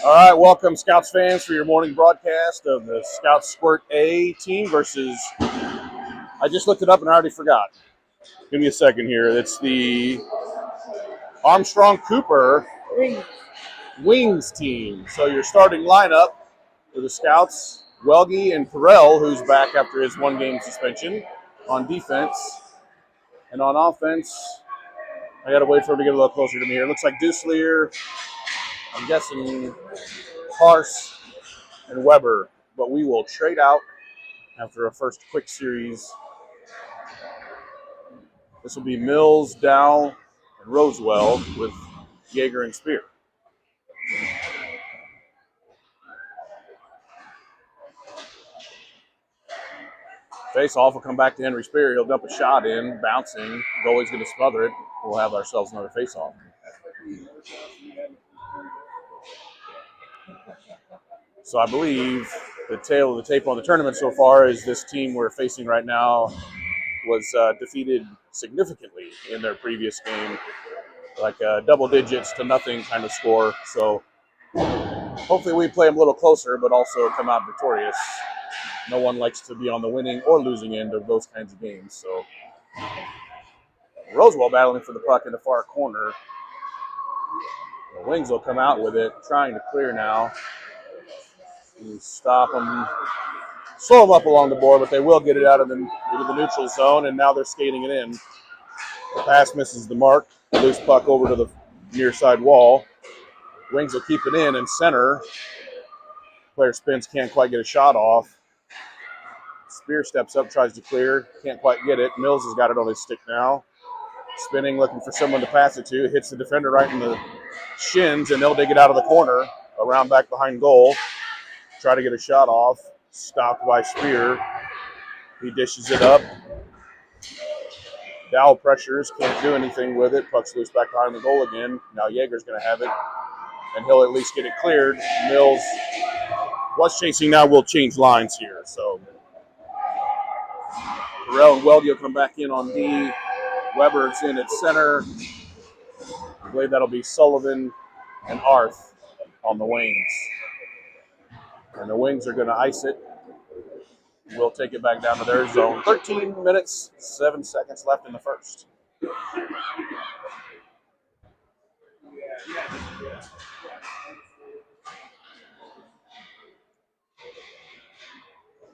All right, welcome Scouts fans for your morning broadcast of the Scouts Squirt A team versus, I just looked it up and I already forgot. Give me a second here. It's the Armstrong Cooper Wings team. So your starting lineup for the Scouts, Welge and Perrell, who's back after his one-game suspension on defense. And on offense, I got to wait for him to get a little closer to me here. It looks like Duselier, I'm guessing Parse, and Weber, but we will trade out after a first quick series. This will be Mills, Dow, and Rosewell with Yeager and Spear. Face-off will come back to Henry Spear. He'll dump a shot in, bouncing. Goalie's going to smother it. We'll have ourselves another face-off. So I believe the tail of the tape on the tournament so far is this team we're facing right now was defeated significantly in their previous game, like double digits to nothing kind of score. So hopefully we play them a little closer, but also come out victorious. No one likes to be on the winning or losing end of those kinds of games. So Rosewell battling for the puck in the far corner. The Wings will come out with it, trying to clear now. And stop them, slow them up along the board, but they will get it out of into the neutral zone, and now they're skating it in. The pass misses the mark. Loose puck over to the near side wall. Wings will keep it in center. Player spins, can't quite get a shot off. Spear steps up, tries to clear, can't quite get it. Mills has got it on his stick now. Spinning, looking for someone to pass it to. Hits the defender right in the shins, and they'll dig it out of the corner, around back behind goal. Try to get a shot off. Stopped by Spear. He dishes it up. Dow pressures, can't do anything with it. Puck's loose back behind the goal again. Now Yeager's going to have it, and he'll at least get it cleared. Mills was chasing, now will change lines here. So Perrell and Welge will come back in on D. Weber's in at center. I believe that'll be Sullivan and Arth on the wings. And the Wings are going to ice it. We'll take it back down to their zone. 13 minutes, 7 seconds left in the first.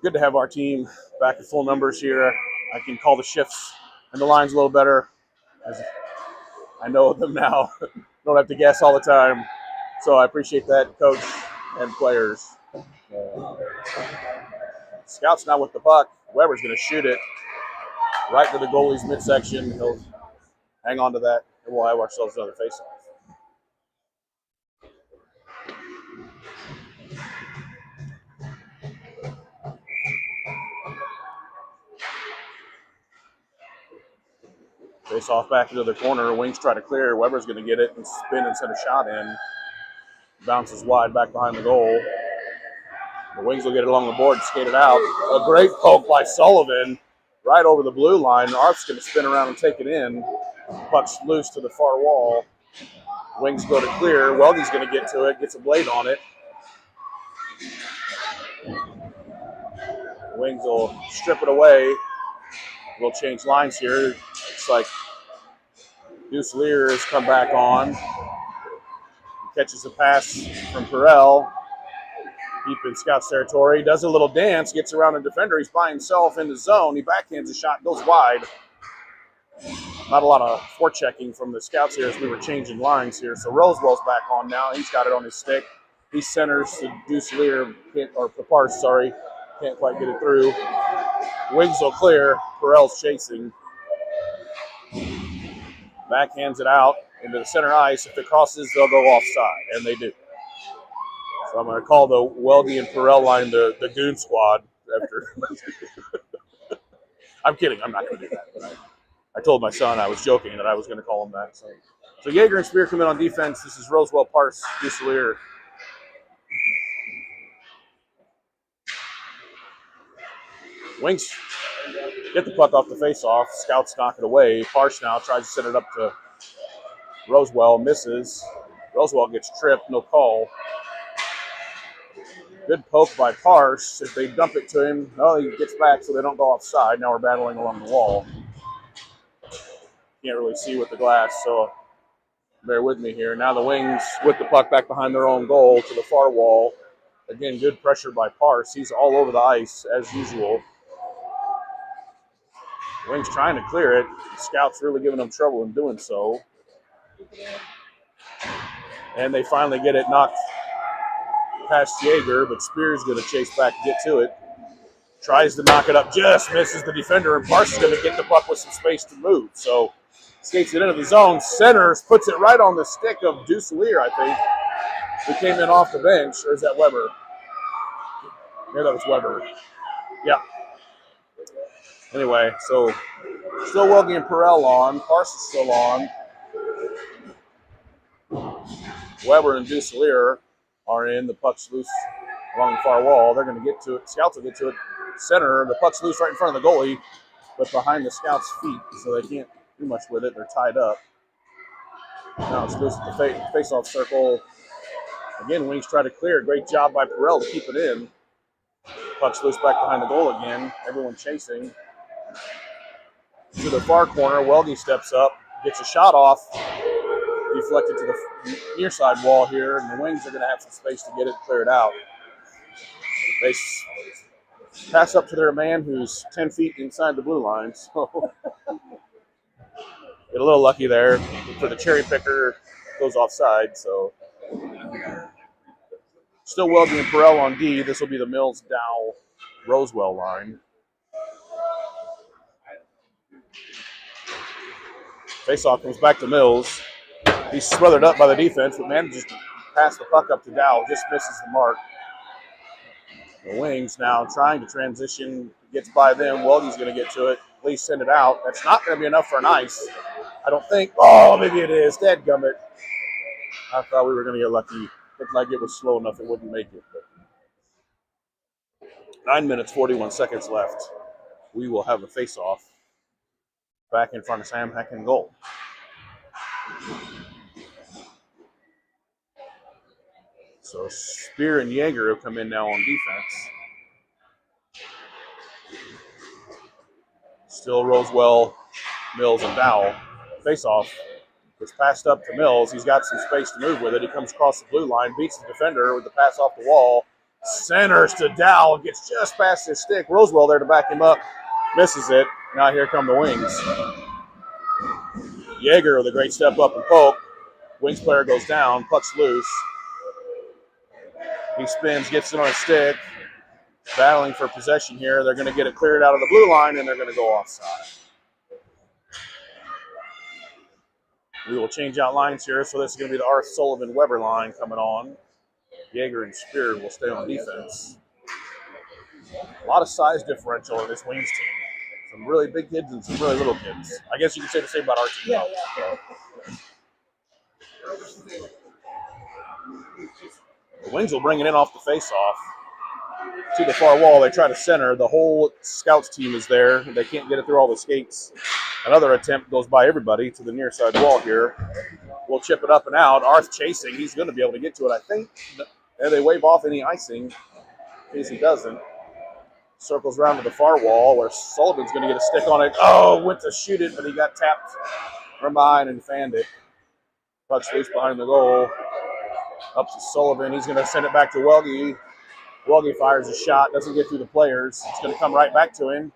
Good to have our team back at full numbers here. I can call the shifts and the lines a little better, as I know them now. Don't have to guess all the time. So I appreciate that, coach and players. Scouts now with the puck. Weber's going to shoot it right to the goalie's midsection. He'll hang on to that, and we'll have ourselves another faceoff. Face off back into the corner. Wings try to clear. Weber's going to get it and spin and send a shot in. Bounces wide back behind the goal. The Wings will get it along the board and skate it out. A great poke by Sullivan right over the blue line. Arth's going to spin around and take it in. Puck's loose to the far wall. Wings go to clear. Welge's going to get to it. Gets a blade on it. Wings will strip it away. We'll change lines here. Looks like Duselier has come back on. He catches a pass from Perrell. Deep in Scouts territory. Does a little dance. Gets around a defender. He's by himself in the zone. He backhands a shot. Goes wide. Not a lot of forechecking from the Scouts here as we were changing lines here. So Rosewell's back on now. He's got it on his stick. He centers to Duselier, or Parse, sorry. Can't quite get it through. Wings will clear. Perrell's chasing. Backhands it out into the center ice. If it crosses, they'll go offside, and they do. So I'm going to call the Welge and Perrell line the Goon Squad after. I'm kidding. I'm not going to do that. But I told my son I was joking that I was going to call him that. So Yeager and Spear come in on defense. This is Rosewell, Parse, Duselier. Wings get the puck off the face-off. Scouts knock it away. Parse now tries to set it up to Rosewell. Misses. Rosewell gets tripped. No call. Good poke by Parse. If they dump it to him, oh, he gets back so they don't go offside. Now we're battling along the wall. Can't really see with the glass, so bear with me here. Now the Wings with the puck back behind their own goal to the far wall. Again, good pressure by Parse. He's all over the ice as usual. Wings trying to clear it. The Scouts really giving them trouble in doing so. And they finally get it knocked past Jaeger, but Spears going to chase back and get to it. Tries to knock it up, just misses the defender, and Parse is going to get the puck with some space to move. So skates it into the zone, centers, puts it right on the stick of Dusselier, I think, who came in off the bench. Or is that Weber? Yeah, that was Weber. Yeah. Anyway, so still Welge and Perel on. Parse is still on. Weber and Dusselier are in. The puck's loose along the far wall. They're going to get to it. Scouts will get to it. Center. The puck's loose right in front of the goalie, but behind the Scouts' feet, so they can't do much with it. They're tied up. Now it's loose at the face-off circle. Again, Wings try to clear. Great job by Perel to keep it in. Puck's loose back behind the goal again. Everyone chasing. To the far corner, Welge steps up, gets a shot off, deflected to the near side wall here, and the Wings are going to have some space to get it cleared out. They pass up to their man who's 10 feet inside the blue line, so get a little lucky there. For the cherry picker, goes offside, so still Welge and Perel on D. This will be the Mills, Dow, Rosewell line. Faceoff comes back to Mills. He's smothered up by the defense, but manages to pass the puck up to Dow. Just misses the mark. The Wings now trying to transition. Gets by them. Welge's going to get to it. At least send it out. That's not going to be enough for an ice. I don't think. Oh, maybe it is. Dadgummit. I thought we were going to get lucky. Looked like it was slow enough it wouldn't make it. But 9 minutes, 41 seconds left. We will have a face-off back in front of Sam Heck in goal. So Spear and Jaeger have come in now on defense. Still Rosewell, Mills, and Dowell. Face-off. It's passed up to Mills. He's got some space to move with it. He comes across the blue line, beats the defender with the pass off the wall. Centers to Dowell. Gets just past his stick. Rosewell there to back him up. Misses it. Now here come the Wings. Jaeger with a great step up and poke. Wings player goes down. Puck's loose. He spins, gets it on a stick. Battling for possession here. They're going to get it cleared out of the blue line, and they're going to go offside. We will change out lines here, so this is going to be the Arth Sullivan-Weber line coming on. Jaeger and Spear will stay on defense. A lot of size differential in this Wings team. Some really big kids and some really little kids. I guess you could say the same about our team. Yeah. The Wings will bring it in off the face-off. To the far wall, they try to center. The whole Scouts team is there. They can't get it through all the skates. Another attempt goes by everybody to the near side wall here. We'll chip it up and out. Arth chasing. He's going to be able to get to it, I think. And they wave off any icing in case he doesn't. Circles around to the far wall where Sullivan's going to get a stick on it. Oh, went to shoot it, but he got tapped from behind and fanned it. Puck's loose behind the goal. Up to Sullivan. He's going to send it back to Welge. Welge fires a shot. Doesn't get through the players. It's going to come right back to him.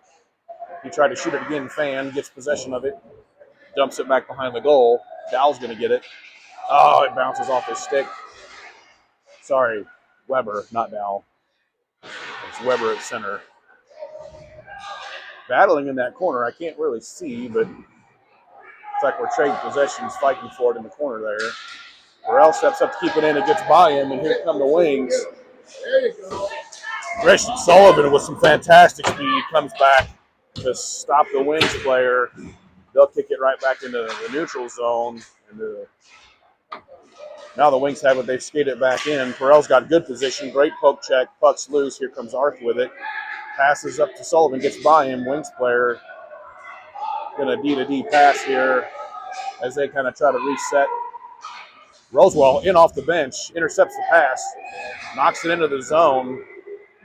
He tried to shoot it again. Fan gets possession of it. Dumps it back behind the goal. Dowell's going to get it. Oh, it bounces off his stick. Sorry, Weber, not Dowell. It's Weber at center. Battling in that corner. I can't really see, but it's like we're trading possessions, fighting for it in the corner there. Burrell steps up to keep it in. It gets by him, and here come the Wings. There you go. Christian Sullivan with some fantastic speed comes back to stop the Wings player. They'll kick it right back into the neutral zone. Now the Wings have it. They've skated it back in. Burrell's got good position. Great poke check. Puck's loose. Here comes Arth with it. Passes up to Sullivan. Gets by him. Wings player going to D-to-D pass here as they kind of try to reset Rosewell in off the bench, intercepts the pass, knocks it into the zone.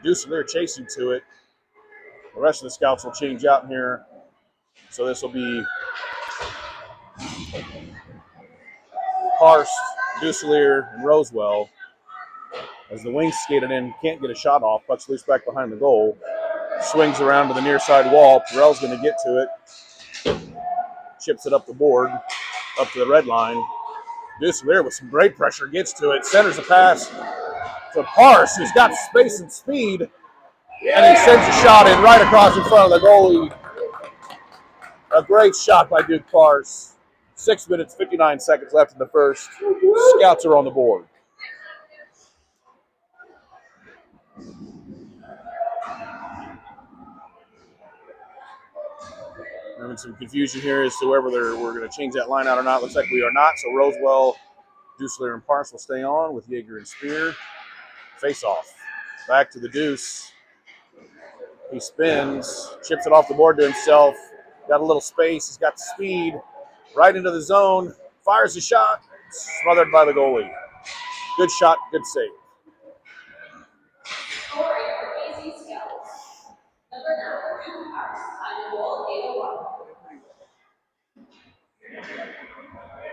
Duselier chasing to it. The rest of the scouts will change out in here. So this will be Parst, Duselier, and Rosewell. As the wings skated in, can't get a shot off. Puck's loose back behind the goal. Swings around to the near side wall. Perrell's going to get to it. Chips it up the board, up to the red line. Duselier with some great pressure gets to it. Centers a pass to Parst, who's got space and speed. And he sends a shot in right across in front of the goalie. A great shot by Duke Parst. 6 minutes, 59 seconds left in the first. Scouts are on the board. Having some confusion here as to whether we're going to change that line out or not. Looks like we are not. So Rosewell, Duselier, and Parst will stay on with Yeager and Spear. Face off. Back to the Deuce. He spins, chips it off the board to himself. Got a little space. He's got the speed. Right into the zone. Fires a shot. Smothered by the goalie. Good shot, good save.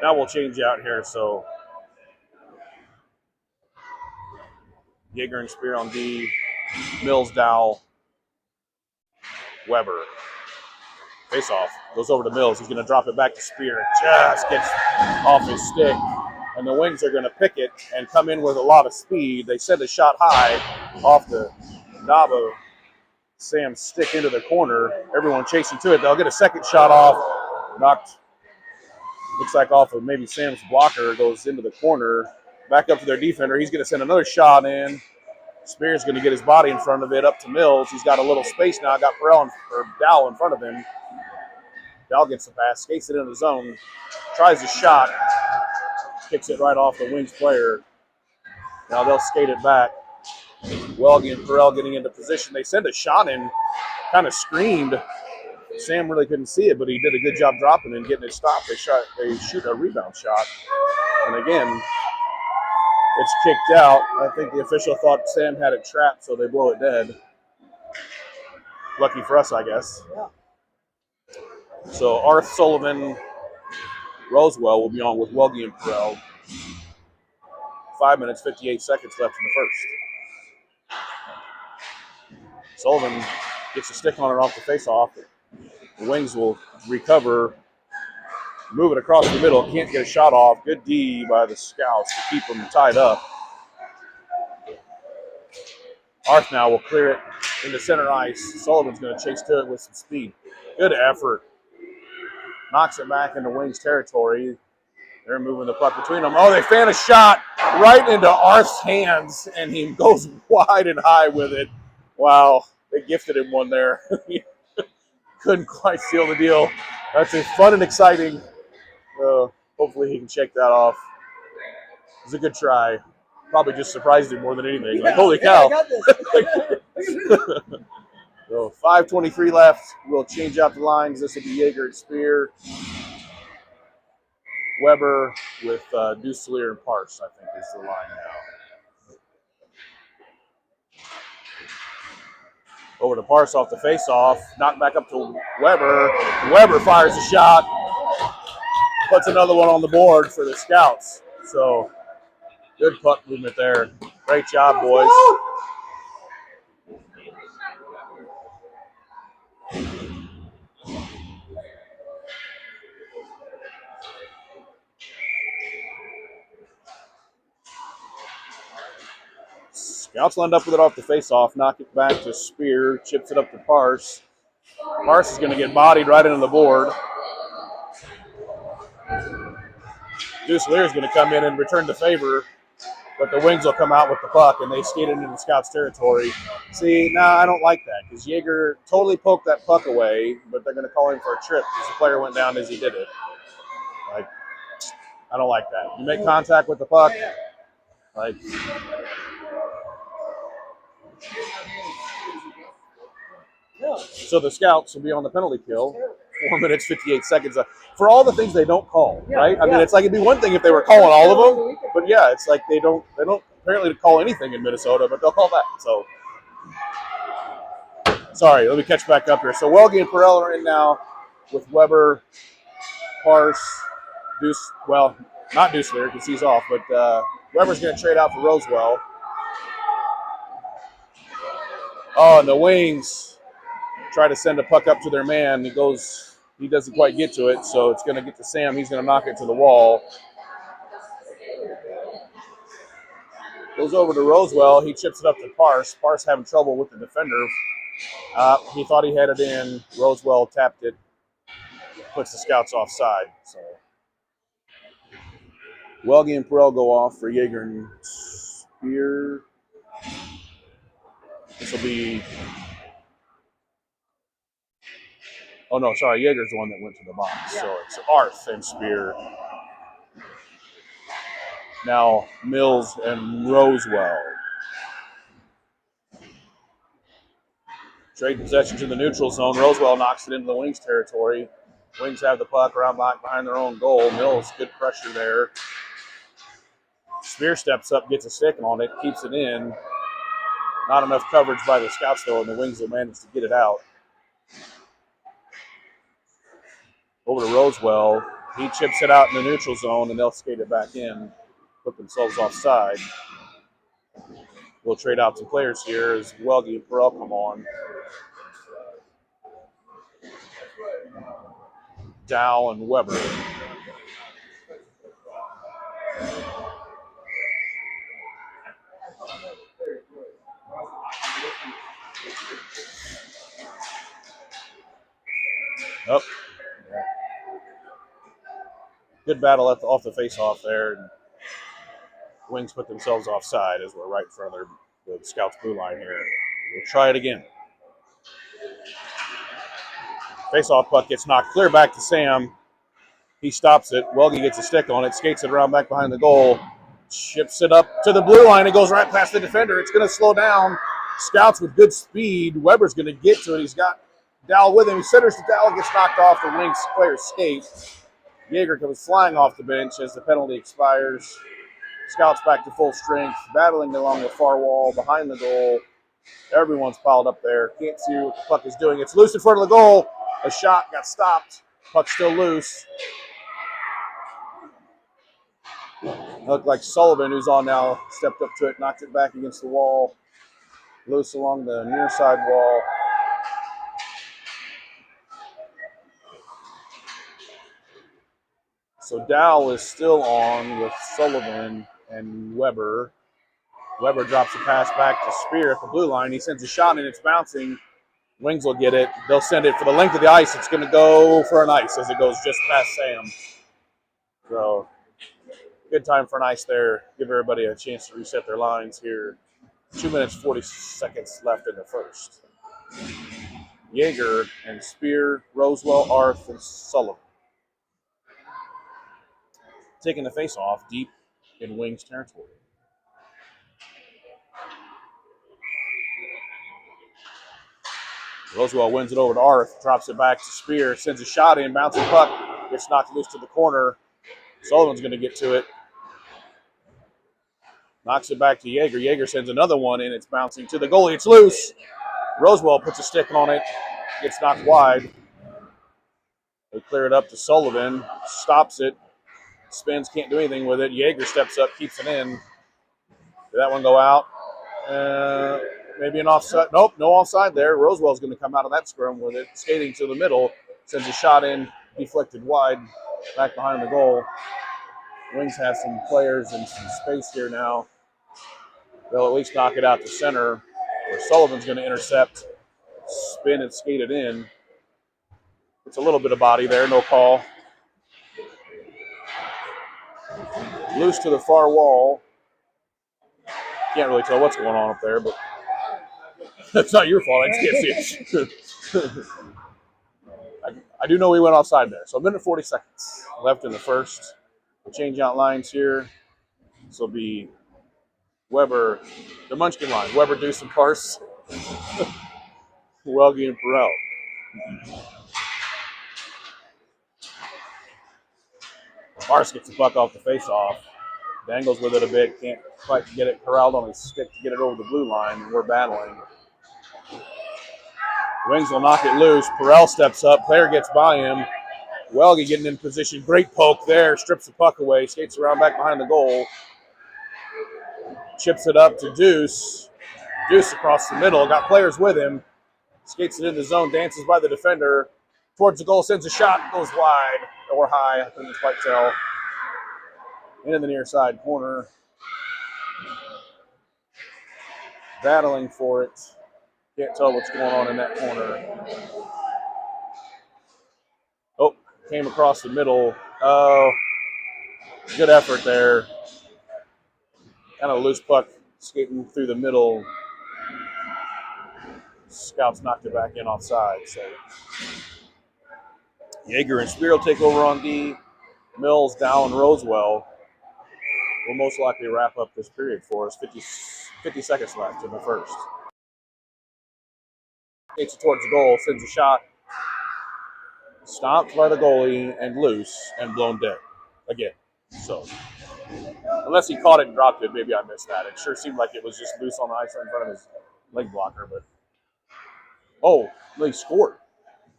Now we'll change out here. So Yeager and Spear on D. Mills, Dowell, Weber. Face off. Goes over to Mills. He's going to drop it back to Spear. Just gets off his stick. And the Wings are going to pick it and come in with a lot of speed. They send a shot high off the knob of Sam's stick into the corner. Everyone chasing to it. They'll get a second shot off. Knocked, looks like off of maybe Sam's blocker. Goes into the corner. Back up to their defender. He's going to send another shot in. Spear's going to get his body in front of it up to Mills. He's got a little space now. Got Dowell in front of him. Dowell gets the pass, skates it into the zone, tries a shot, kicks it right off the Wings player. Now they'll skate it back. Welge and Perrell getting into position. They send a shot in, kind of screamed. Sam really couldn't see it, but he did a good job dropping and getting it stopped. They shoot a rebound shot. And again, it's kicked out. I think the official thought Sam had it trapped, so they blow it dead. Lucky for us, I guess. Yeah. So Arth, Sullivan, Rosewell will be on with Welge and Perrell. 5 minutes, 58 seconds left in the first. Sullivan gets a stick on it off the face-off. The Wings will recover, move it across the middle. Can't get a shot off. Good D by the Scouts to keep them tied up. Arth now will clear it into center ice. Sullivan's going to chase to it with some speed. Good effort. Knocks it back into Wings territory. They're moving the puck between them. Oh, they fan a shot right into Arth's hands, and he goes wide and high with it. Wow, they gifted him one there. Couldn't quite seal the deal. That's a fun and exciting. Hopefully he can shake that off. It was a good try. Probably just surprised him more than anything. Like, holy cow. I got this. So 5:23 left. We'll change out the lines. This will be Yeager and Spear. Weber with Duselier and Parst, I think, is the line now. Over to Parst off the face-off. Knocked back up to Weber. Weber fires a shot. Puts another one on the board for the Scouts. So good puck movement there. Great job, boys. Scouts lined up with it off the face-off, knock it back to Spear, chips it up to Parst. Parst is going to get bodied right into the board. Duselier is going to come in and return the favor, but the Wings will come out with the puck, and they skate into the Scouts' territory. See, now I don't like that, because Yeager totally poked that puck away, but they're going to call him for a trip because the player went down as he did it. Like, I don't like that. You make contact with the puck, like... So the Scouts will be on the penalty kill. 4 minutes, 58 seconds. For all the things they don't call, Yeah, right? I mean, yeah. it's like it'd be one thing if they were calling all of them, but yeah, it's like they don't apparently call anything in Minnesota, but they'll call that. So, sorry, let me catch back up here. So Welge and Perel are in now with Weber, Parse, Deuce. Well, not Deucelair because he's off, but Weber's going to trade out for Rosewell. Oh, and the Wings try to send a puck up to their man. He doesn't quite get to it, so it's going to get to Sam. He's going to knock it to the wall. Goes over to Rosewell. He chips it up to Parse. Parse having trouble with the defender. He thought he had it in. Rosewell tapped it. Puts the Scouts offside. So Welge and Perel go off for Yeager and Spear. This will be. Oh no, sorry. Yeager's the one that went to the box. Yeah. So it's Arth and Spear. Now Mills and Rosewell. Trade possession to the neutral zone. Rosewell knocks it into the Wings territory. Wings have the puck around behind their own goal. Mills, good pressure there. Spear steps up, gets a stick on it, keeps it in. Not enough coverage by the Scouts, though, and the Wings will manage to get it out. Over to Rosewell. He chips it out in the neutral zone, and they'll skate it back in, put themselves offside. We'll trade out some players here as Welge and Perel come on. Dow and Weber. Oh. Good battle off the face-off there. Wings put themselves offside as we're right in front of the Scouts' blue line here. We'll try it again. Face-off puck gets knocked clear back to Sam. He stops it. Welge gets a stick on it, skates it around back behind the goal, ships it up to the blue line. It goes right past the defender. It's going to slow down. Scouts with good speed. Weber's going to get to it. He's got Dowell with him. He centers to Dowell, gets knocked off the Wings player's skate. Yeager comes flying off the bench as the penalty expires. Scouts back to full strength, battling along the far wall, behind the goal. Everyone's piled up there. Can't see what the puck is doing. It's loose in front of the goal. A shot got stopped. Puck's still loose. Looked like Sullivan, who's on now, stepped up to it, knocked it back against the wall. Loose along the near side wall. So Dow is still on with Sullivan and Weber. Weber drops a pass back to Spear at the blue line. He sends a shot and it's bouncing. Wings will get it. They'll send it for the length of the ice. It's going to go for an ice as it goes just past Sam. So good time for an ice there. Give everybody a chance to reset their lines here. 2 minutes, 40 seconds left in the first. Yeager and Spear, Rosewell, Arth, and Sullivan. Taking the face-off deep in Wings territory. Rosewell wins it over to Arth, drops it back to Spear, sends a shot in, bouncing puck, gets knocked loose to the corner. Sullivan's going to get to it. Knocks it back to Yeager. Yeager sends another one in. It's bouncing to the goalie. It's loose. Rosewell puts a stick on it. Gets knocked wide. They clear it up to Sullivan. Stops it. Spins. Can't do anything with it. Yeager steps up. Keeps it in. Did that one go out? Maybe an offside. Nope, no offside there. Rosewell's going to come out of that scrum with it. Skating to the middle. Sends a shot in. Deflected wide. Back behind the goal. Wings have some players and some space here now. They'll at least knock it out to center, where Sullivan's going to intercept, spin and skate it in. It's a little bit of body there, no call. Loose to the far wall. Can't really tell what's going on up there, but that's not your fault. I just can't see it. I do know we went offside there. So a minute 40 seconds left in the first. We'll change out lines here. This will be Weber, the Munchkin line. Weber, Deuce, and Parse. Welge and Perel. Mars gets the puck off the faceoff. Dangles with it a bit. Can't quite get it corralled on his stick to get it over the blue line. And we're battling. Wings will knock it loose. Perel steps up. Player gets by him. Welge getting in position. Great poke there. Strips the puck away. Skates around back behind the goal. Chips it up to Deuce. Deuce across the middle. Got players with him. Skates it in the zone. Dances by the defender. Towards the goal. Sends a shot. Goes wide or high. I couldn't quite tell. In the near side corner. Battling for it. Can't tell what's going on in that corner. Oh, came across the middle. Oh, good effort there. Kind of loose puck skating through the middle. Scouts knocked it back in offside. So Yeager and Spear will take over on D. Mills, Dow, and Rosewell will most likely wrap up this period for us. 50 seconds left in the first. Takes it towards the goal, sends a shot. Stopped by the goalie and loose and blown dead again. So, unless he caught it and dropped it, maybe I missed that. It sure seemed like it was just loose on the ice in front of his leg blocker. But oh, they scored!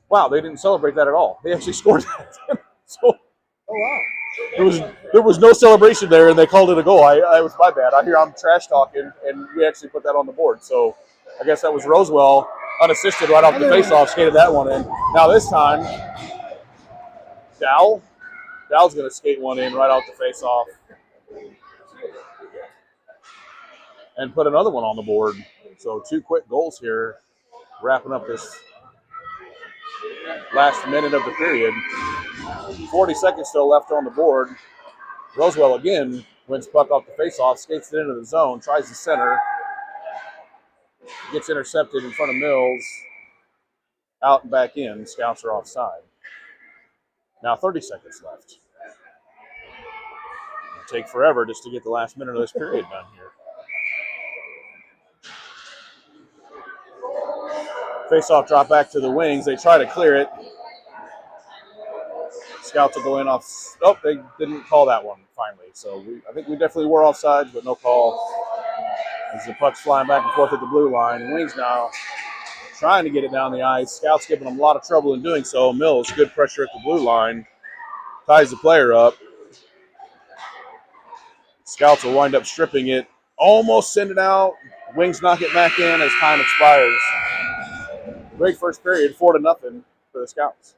Wow, they didn't celebrate that at all. They actually scored that. So, Oh wow. there was no celebration there, and they called it a goal. I was my bad. I hear I'm trash talking, and we actually put that on the board. So, I guess that was Rosewell unassisted right off the faceoff, skated that one in. Now this time, Dow's going to skate one in right off the faceoff and put another one on the board. So 2 quick goals here, wrapping up this last minute of the period. 40 seconds still left on the board. Rosewell again wins puck off the faceoff, skates it into the zone, tries the center, gets intercepted in front of Mills, out and back in. Scouts are offside. Now 30 seconds left. It'll take forever just to get the last minute of this period done here. Face-off drop back to the wings. They try to clear it. Scouts will go in off. Oh, they didn't call that one finally. So I think we definitely were offsides, but no call. As the puck's flying back and forth at the blue line. Wings now trying to get it down the ice. Scouts giving them a lot of trouble in doing so. Mills, good pressure at the blue line. Ties the player up. Scouts will wind up stripping it. Almost send it out. Wings knock it back in as time expires. Great first period, 4-0 for the Scouts.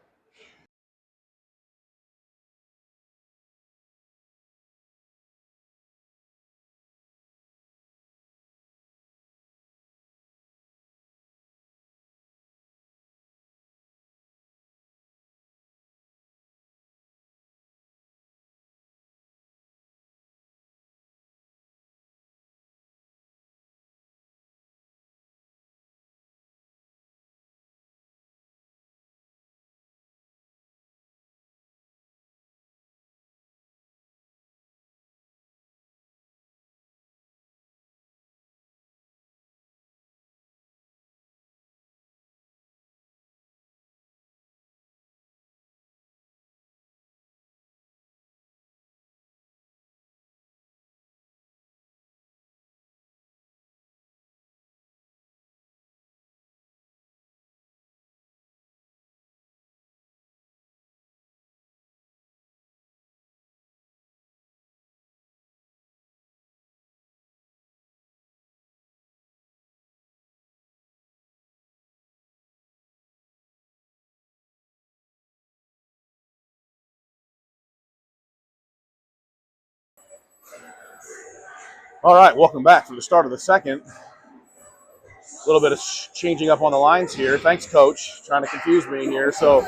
All right, welcome back for the start of the second. A little bit of changing up on the lines here. Thanks, Coach. Trying to confuse me here. So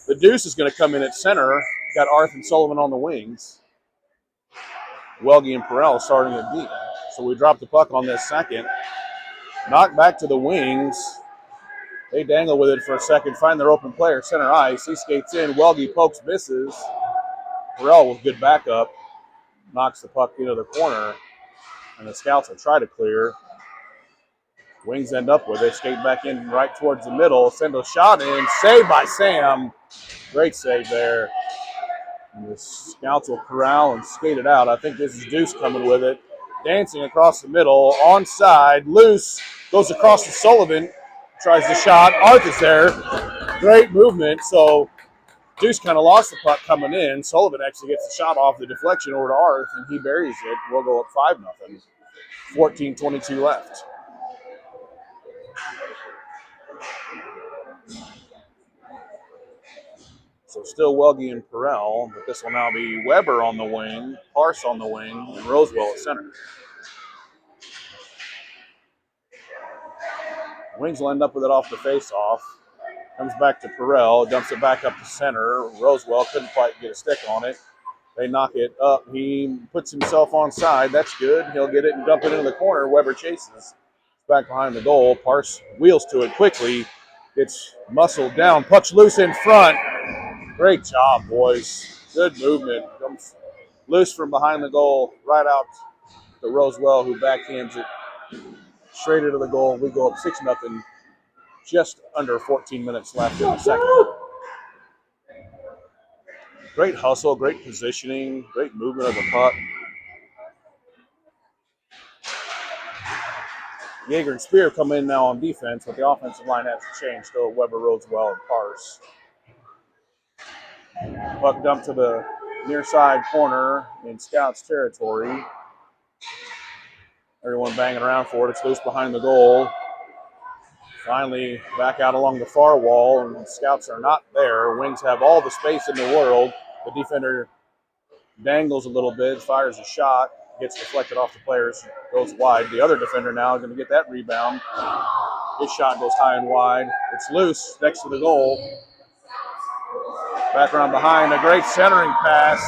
the Deuce is going to come in at center. Got Arth and Sullivan on the wings. Welge and Perel starting at D. So we drop the puck on this second. Knocked back to the wings. They dangle with it for a second. Find their open player, center ice. He skates in. Welge pokes, misses. Perel with good backup. Knocks the puck into the corner. And the Scouts will try to clear. Wings end up with it. Skate back in right towards the middle. Send a shot in. Saved by Sam. Great save there. And the Scouts will corral and skate it out. I think this is Deuce coming with it. Dancing across the middle, onside, loose, goes across to Sullivan, tries the shot. Arth is there. Great movement. So Deuce kind of lost the puck coming in. Sullivan actually gets the shot off the deflection over to Arth, and he buries it. We'll go up 5-0. 14:22 left. So still Welge and Perrell, but this will now be Weber on the wing, Parse on the wing, and Rosewell at center. Wings will end up with it off the face-off. Comes back to Perrell, dumps it back up to center. Rosewell couldn't quite get a stick on it. They knock it up. He puts himself on side. That's good. He'll get it and dump it into the corner. Weber chases. Back behind the goal. Parse wheels to it quickly. It's muscled down. Puck's loose in front. Great job, boys. Good movement. Comes loose from behind the goal. Right out to Rosewell, who backhands it straight into the goal. We go up 6-0. Just under 14 minutes left in the second. Great hustle, great positioning, great movement of the puck. Yeager and Spear come in now on defense, but the offensive line hasn't changed. Still Weber, Rosewell, and Parse. Puck dumped to the near side corner in Scouts territory. Everyone banging around for it. It's loose behind the goal. Finally back out along the far wall, and the Scouts are not there. Wings have all the space in the world. The defender dangles a little bit, fires a shot, gets deflected off the players, goes wide. The other defender now is going to get that rebound. His shot goes high and wide. It's loose next to the goal. Back around behind, a great centering pass.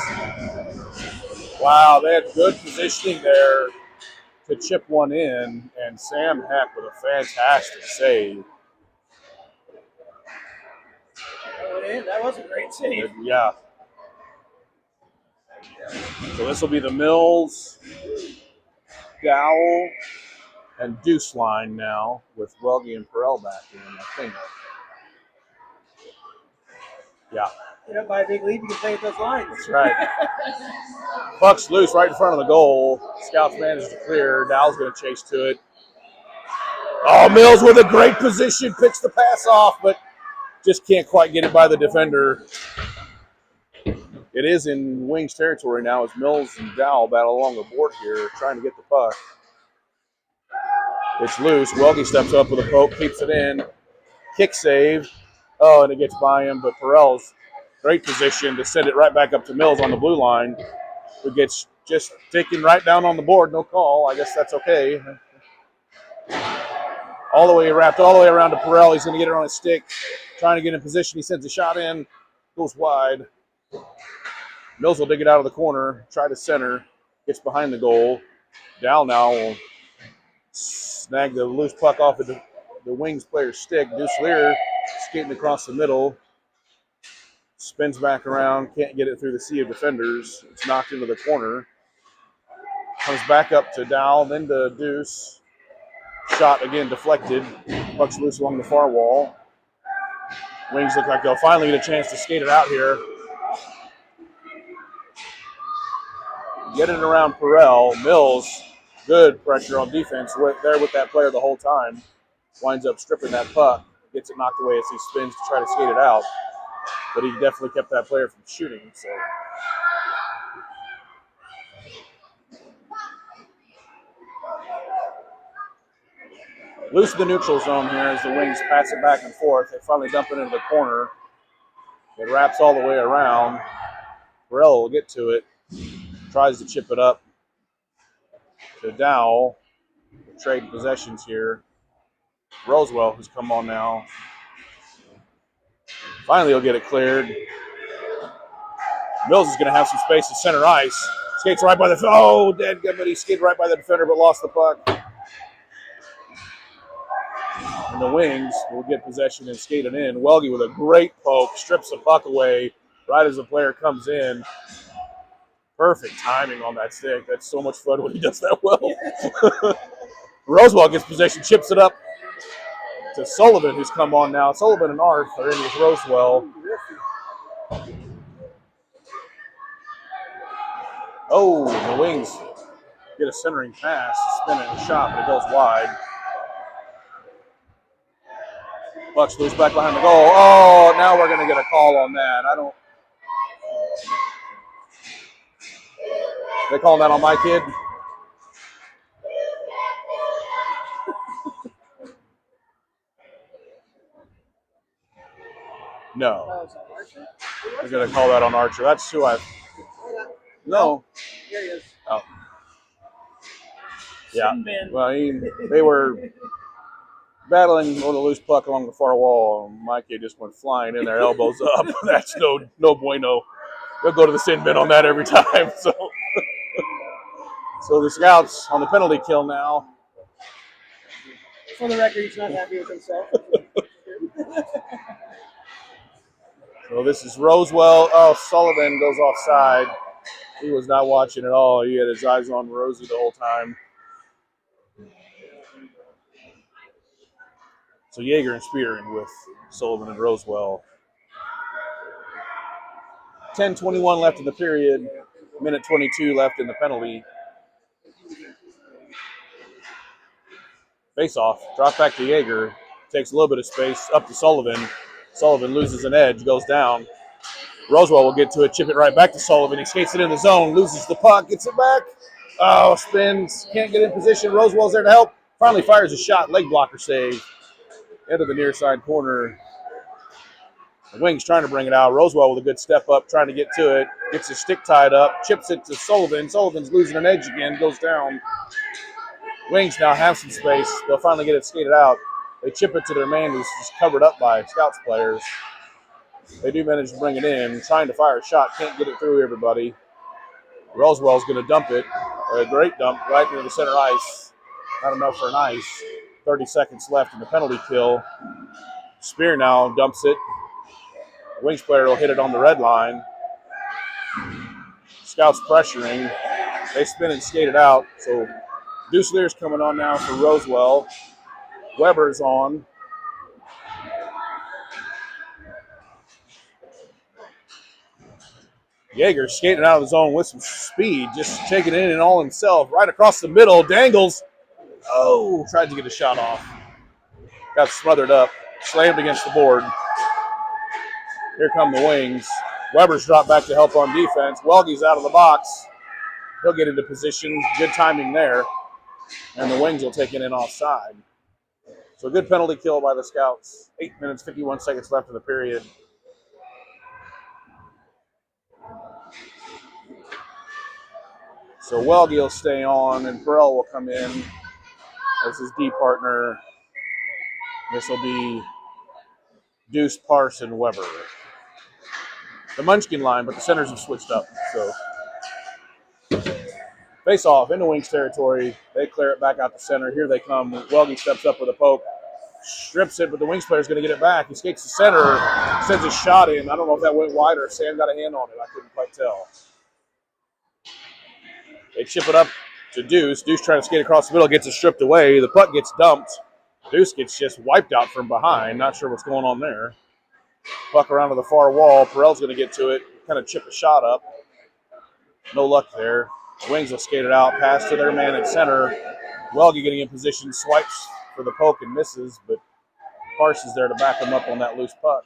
Wow, they had good positioning there to chip one in, and Sam Heck with a fantastic save. That was a great save. Yeah. So this will be the Mills, Dowell, and Deuce line now with Welge and Perrell back in, I think. Yeah. By a big lead, you can play with those lines. That's right. Puck's loose right in front of the goal. Scouts manage to clear. Dowell's going to chase to it. Oh, Mills with a great position. Picks the pass off, but just can't quite get it by the defender. It is in Wings territory now as Mills and Dowell battle along the board here, trying to get the puck. It's loose. Welge steps up with a poke, keeps it in. Kick save. Oh, and it gets by him, but Perrell's great position to send it right back up to Mills on the blue line, who gets just taken right down on the board. No call. I guess that's okay. All the way wrapped all the way around to Perrell. He's going to get it on his stick, trying to get in position. He sends a shot in, goes wide. Mills will dig it out of the corner, try to center, gets behind the goal. Dowell now will snag the loose puck off of the Wings player's stick. Deuce Lear skating across the middle. Spins back around, can't get it through the sea of defenders. It's knocked into the corner. Comes back up to Dowell, then to Deuce. Shot again deflected. Puck's loose along the far wall. Wings look like they'll finally get a chance to skate it out here. Get it around Perrell. Mills, good pressure on defense. There with that player the whole time. Winds up stripping that puck. Gets it knocked away as he spins to try to skate it out. But he definitely kept that player from shooting. So loose in the neutral zone here as the Wings pass it back and forth. They finally dump it into the corner. It wraps all the way around. Perrell will get to it. Tries to chip it up to Dowell. Trade possessions here. Rosewell, who's come on now. Finally, he'll get it cleared. Mills is going to have some space to center ice. Skates right by the dead good, but he skated right by the defender, but lost the puck. And the Wings will get possession and skate it in. Welge with a great poke, strips the puck away right as the player comes in. Perfect timing on that stick. That's so much fun when he does that well. Rosewell gets possession, chips it up to Sullivan, who's come on now. Sullivan and Arth are in with Rosewell. Oh, the Wings get a centering pass, spin it and shot, but it goes wide. Bucks loose back behind the goal. Oh, now we're going to get a call on that. They calling that on my kid? No. They're going to call that on Archer. That's who I... No. Here he is. Oh. Yeah. Well, they were battling on a loose puck along the far wall. My kid just went flying in there, elbows up. That's no bueno. They'll go to the sin bin on that every time. So the Scouts on the penalty kill now. For the record, he's not happy with himself. So this is Rosewell. Oh, Sullivan goes offside. He was not watching at all. He had his eyes on Rosie the whole time. So Yeager and Spearing with Sullivan and Rosewell. 10:21 left in the period. Minute 22 left in the penalty. Face off. Drop back to Yeager. Takes a little bit of space. Up to Sullivan. Sullivan loses an edge. Goes down. Rosewell will get to it. Chip it right back to Sullivan. He skates it in the zone. Loses the puck. Gets it back. Oh, spins. Can't get in position. Rosewell's there to help. Finally fires a shot. Leg blocker save. Into the near side corner. The Wings trying to bring it out. Rosewell with a good step up, trying to get to it. Gets his stick tied up. Chips it to Sullivan. Sullivan's losing an edge again. Goes down. Wings now have some space. They'll finally get it skated out. They chip it to their man who's just covered up by Scouts players. They do manage to bring it in. Trying to fire a shot. Can't get it through everybody. Rosewell's going to dump it. A great dump right into the center ice. Not enough for an ice. 30 seconds left in the penalty kill. Spear now dumps it. Wings player will hit it on the red line. Scouts pressuring. They spin and skate it out. So Deuce Lear's coming on now for Rosewell. Weber's on. Yeager skating out of the zone with some speed. Just taking it in and all himself. Right across the middle. Dangles. Oh, tried to get a shot off. Got smothered up. Slammed against the board. Here come the Wings. Weber's dropped back to help on defense. Welge's out of the box. He'll get into position. Good timing there. And the Wings will take it in offside. So good penalty kill by the Scouts. 8 minutes, 51 seconds left in the period. So Welge will stay on, and Burrell will come in as his D partner. This will be Deuce, Parson, Weber. The Munchkin line, but the centers have switched up. So face off into Wings territory. They clear it back out the center. Here they come. Welge steps up with a poke. Strips it, but the Wings player's going to get it back. He skates the center, sends a shot in. I don't know if that went wide or if Sam got a hand on it. I couldn't quite tell. They chip it up to Deuce. Deuce trying to skate across the middle, gets it stripped away. The puck gets dumped. Deuce gets just wiped out from behind. Not sure what's going on there. Puck around to the far wall. Perrell's going to get to it. Kind of chip a shot up. No luck there. The Wings will skate it out. Pass to their man at center. Welge getting in position. Swipes for the poke and misses, but Parsons there to back him up on that loose puck.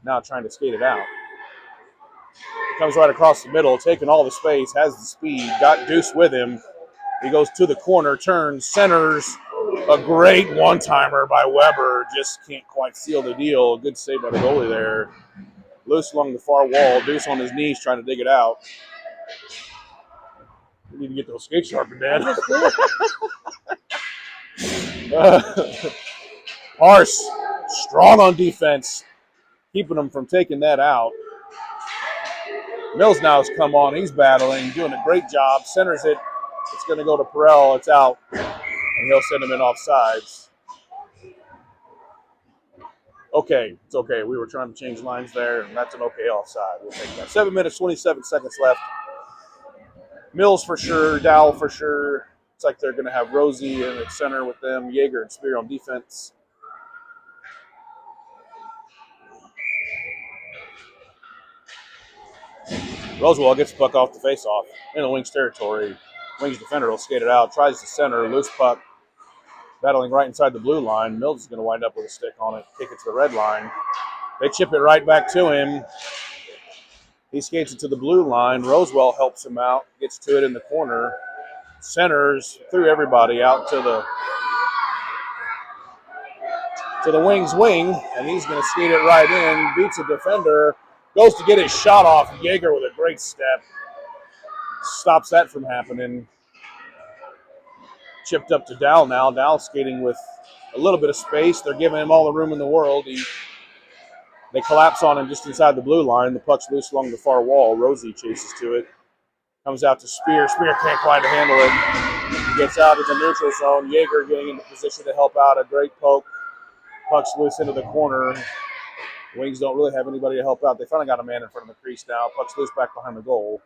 Now trying to skate it out. Comes right across the middle, taking all the space, has the speed, got Deuce with him. He goes to the corner, turns, centers. A great one-timer by Weber. Just can't quite seal the deal. Good save by the goalie there. Loose along the far wall. Deuce on his knees trying to dig it out. We need to get those skates sharpened, Dad. Parse, strong on defense, keeping them from taking that out. Mills now has come on. He's battling, doing a great job. Centers it. It's going to go to Perrell. It's out. And he'll send him in offsides. Okay, it's okay. We were trying to change lines there, and that's an okay offside. We'll take that. 7 minutes, 27 seconds left. Mills for sure. Dowell for sure. It's like they're going to have Rosie in at center with them. Yeager and Spear on defense. Rosewell gets the puck off the face-off in the Wings territory. Wings defender will skate it out, tries to center, loose puck, battling right inside the blue line. Mills is going to wind up with a stick on it, kick it to the red line. They chip it right back to him. He skates it to the blue line. Rosewell helps him out, gets to it in the corner, centers through everybody out to the Wings wing, and he's going to skate it right in, beats a defender, goes to get his shot off. Jaeger with a great step stops that from happening. Chipped up to Dow now. Dow skating with a little bit of space. They're giving him all the room in the world. They collapse on him just inside the blue line. The puck's loose along the far wall. Rosie chases to it. Comes out to Spear. Spear can't quite handle it. Gets out of the neutral zone. Jaeger getting into position to help out. A great poke. Puck's loose into the corner. Wings don't really have anybody to help out. They finally got a man in front of the crease now. Puck's loose back behind the goal.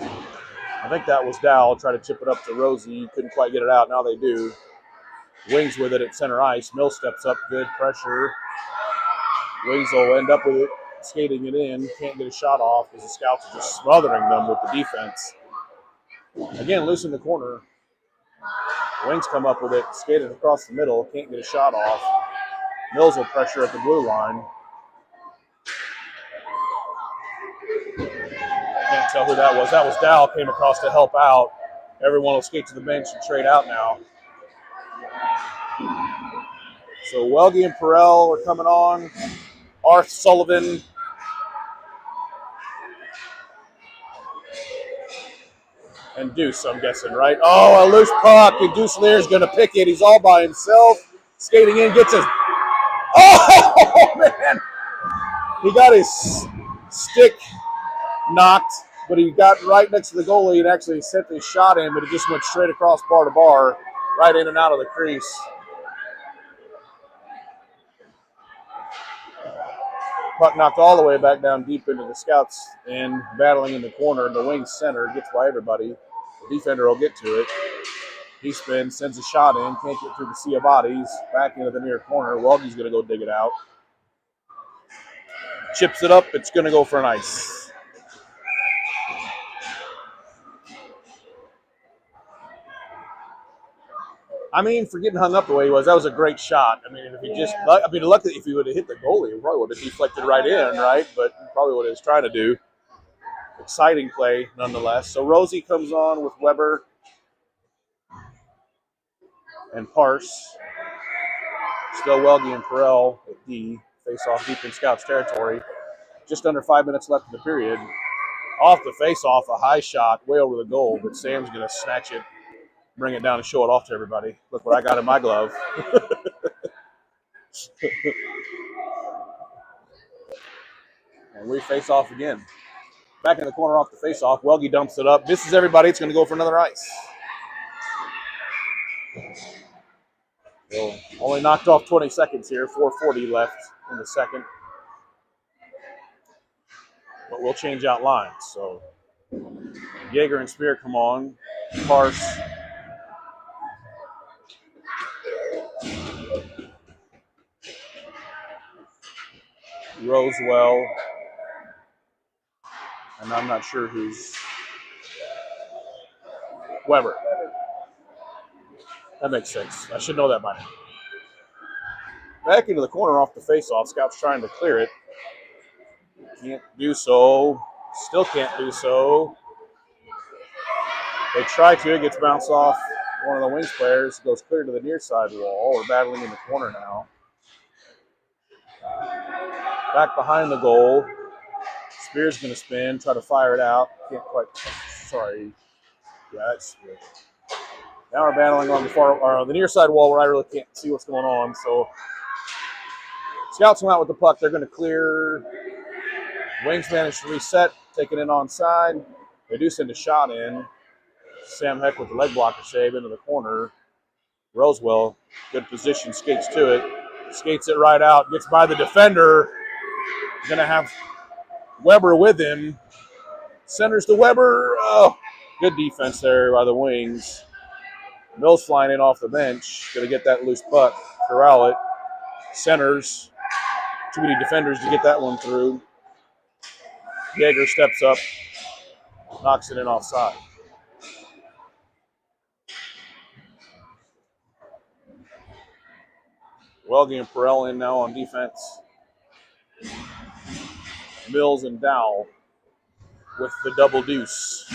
I think that was Dow. Try to chip it up to Rosie. Couldn't quite get it out. Now they do. Wings with it at center ice. Mill steps up. Good pressure. Wings will end up with it. Skating it in. Can't get a shot off because the Scouts are just smothering them with the defense. Again, loose in the corner. Wings come up with it. Skated across the middle. Can't get a shot off. Mills will pressure at the blue line. Can't tell who that was. That was Dow. Came across to help out. Everyone will skate to the bench and trade out now. So Welge and Perrell are coming on. Arth, Sullivan. And Deuce, I'm guessing, right? Oh, a loose puck. And Deuce Lear's going to pick it. He's all by himself. Skating in, gets his... Oh, man! He got his stick knocked, but he got right next to the goalie and actually sent his shot in, but it just went straight across bar to bar, right in and out of the crease. Puck knocked all the way back down deep into the Scouts and battling in the corner. The Wings center gets by everybody. The defender will get to it. He spins, sends a shot in, can't get through the sea of bodies. Back into the near corner. Welge's going to go dig it out. Chips it up. It's going to go for an ice. I mean, for getting hung up the way he was, that was a great shot. I mean, if he just, luckily if he would have hit the goalie, he probably would have deflected right in, right? But probably what he was trying to do. Exciting play, nonetheless. So Rosie comes on with Weber and Parse. Still Welge and Perrell at D. Face off deep in Scouts territory. Just under 5 minutes left in the period. Off the face-off, a high shot way over the goal, but Sam's going to snatch it, bring it down and show it off to everybody. Look what I got in my glove. And we face off again. Back in the corner off the face-off. Welge dumps it up. This is everybody. It's going to go for another ice. So only knocked off 20 seconds here. 4:40 left in the second. But we'll change out lines. So Jaeger and Spear come on. Parse. Rosewell. And I'm not sure who's Weber. That makes sense. I should know that by now. Back into the corner off the face-off. Scouts trying to clear it. Can't do so. Still can't do so. They try to. It gets bounced off one of the Wings players. Goes clear to the near side wall. We're battling in the corner now. Back behind the goal. Spear's going to spin. Try to fire it out. Can't quite. Sorry. Yeah, that's good. Now we're battling on the near side wall where I really can't see what's going on. So Scouts come out with the puck. They're going to clear. Wings manage to reset, take it in onside. They do send a shot in. Sam Heck with the leg blocker save into the corner. Rosewell, good position, skates to it. Skates it right out, gets by the defender. Going to have Weber with him. Centers to Weber. Oh, good defense there by the Wings. Mills flying in off the bench. Going to get that loose puck, corral it. Centers. Too many defenders to get that one through. Jaeger steps up, knocks it in offside. Welge and Perrell in now on defense. Mills and Dowell with the double deuce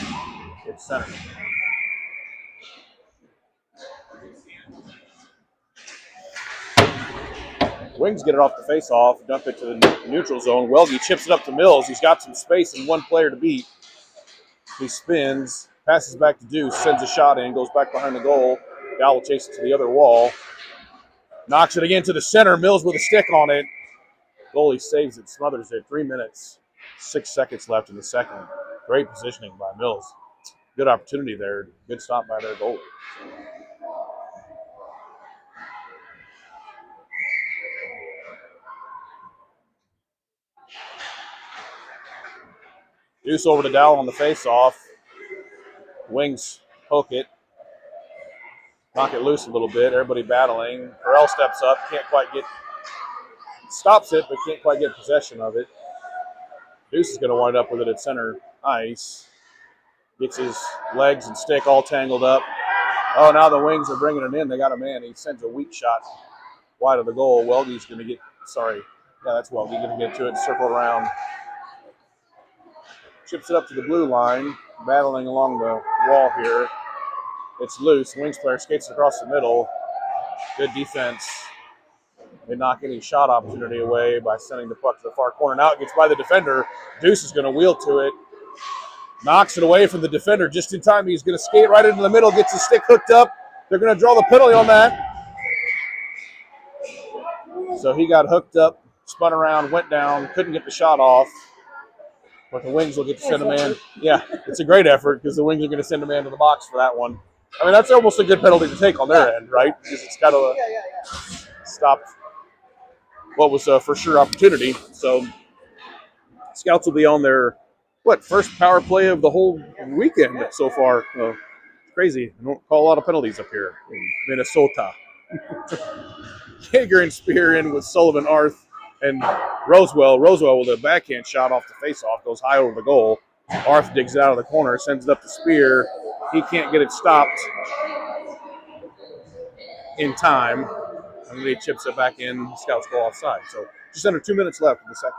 at center. Wings get it off the face-off, dump it to the neutral zone. Welge chips it up to Mills. He's got some space and one player to beat. He spins, passes back to Deuce, sends a shot in, goes back behind the goal. Dowell chases it to the other wall. Knocks it again to the center. Mills with a stick on it. Goalie saves it, smothers it. 3 minutes, 6 seconds left in the second. Great positioning by Mills. Good opportunity there. Good stop by their goalie. Deuce over to Dowell on the face-off. Wings hook it. Knock it loose a little bit. Everybody battling. Perrell steps up. Stops it, but can't quite get possession of it. Deuce is going to wind up with it at center ice. Gets his legs and stick all tangled up. Oh, now the Wings are bringing it in. They got a man. He sends a weak shot wide of the goal. Welge's going to get, that's Welge. Going to get to it, circle around. Chips it up to the blue line, battling along the wall here. It's loose. Wings player skates across the middle. Good defense. They knock any shot opportunity away by sending the puck to the far corner. Now it gets by the defender. Deuce is going to wheel to it. Knocks it away from the defender just in time. He's going to skate right into the middle, gets his stick hooked up. They're going to draw the penalty on that. So he got hooked up, spun around, went down, couldn't get the shot off. But the Wings will get to send a man. Yeah, it's a great effort because the Wings are going to send a man to the box for that one. I mean, that's almost a good penalty to take on their end, right? Because it's kind of stopped what was a for sure opportunity. So Scouts will be on their, first power play of the whole weekend so far. Crazy. I don't call a lot of penalties up here in Minnesota. Jaeger and Spear in with Sullivan, Arth, and Rosewell. Rosewell with a backhand shot off the faceoff, goes high over the goal. Arth digs it out of the corner, sends it up to Spear. He can't get it stopped in time. And then he chips it back in. Scouts go offside. So just under 2 minutes left in the second.